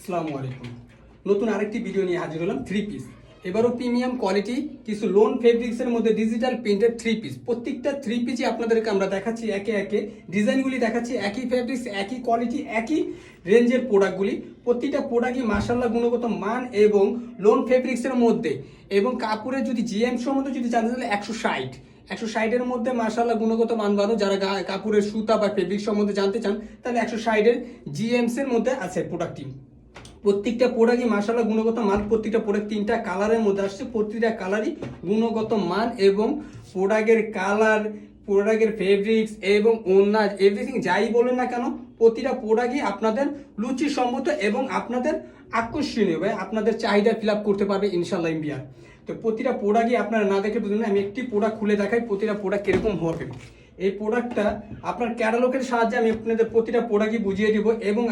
আসসালামু আলাইকুম। নতুন আরেকটি ভিডিও নিয়ে হাজির হলাম। থ্রি পিস, এবারও প্রিমিয়াম কোয়ালিটি কিছু লোন ফেব্রিক্সের মধ্যে ডিজিটাল প্রিন্টেড থ্রি পিস। প্রত্যেকটা থ্রি পিসই আপনাদেরকে আমরা দেখাচ্ছি একে একে, ডিজাইনগুলি দেখাচ্ছি, একই ফেব্রিক্স, একই কোয়ালিটি, একই রেঞ্জের প্রোডাক্টগুলি। প্রতিটা প্রোডাক্টই মাশাআল্লাহ গুণগত মান এবং লোন ফেব্রিক্সের মধ্যে, এবং কাপড়ের যদি জিএম সম্বন্ধে যদি জানতে চাইলে 160-160-এর মধ্যে মাশাআল্লাহ গুণগত মান ভালো। যারা কাপড়ের সুতা বা ফেব্রিক সম্বন্ধে জানতে চান তাহলে 160-এর জিএমস এর মধ্যে আছে প্রোডাক্টটি। প্রত্যেকটা প্রোডাক্টই মাশাআল্লাহ গুণগত মান। প্রত্যেকটা প্রোডাক্ট তিনটা কালারের মধ্যে আসছে। প্রতিটা কালারই গুণগত মান এবং প্রোডাক্টের কালার, প্রোডাক্টের ফেব্রিক্স এবং ওন্না এভরিথিং যাই বলেন না কেন, প্রতিটা প্রোডাক্টই আপনাদের রুচিসম্মত এবং আপনাদের আকর্ষণীয়, আপনাদের চাহিদা ফিল আপ করতে পারবে ইনশাআল্লাহ ইন্ডিয়া। তো প্রতিটা প্রোডাক্টই আপনারা না দেখে বুঝুন। আমি একটি প্রোডাক্ট খুলে দেখাই প্রতিটা প্রোডাক্ট কিরকম হবে। এই প্রোডাক্টটা আপনার ক্যাটালগের সাহায্যে আমি আপনাদের প্রতিটা প্রোডাক্টই বুঝিয়ে দিব এবং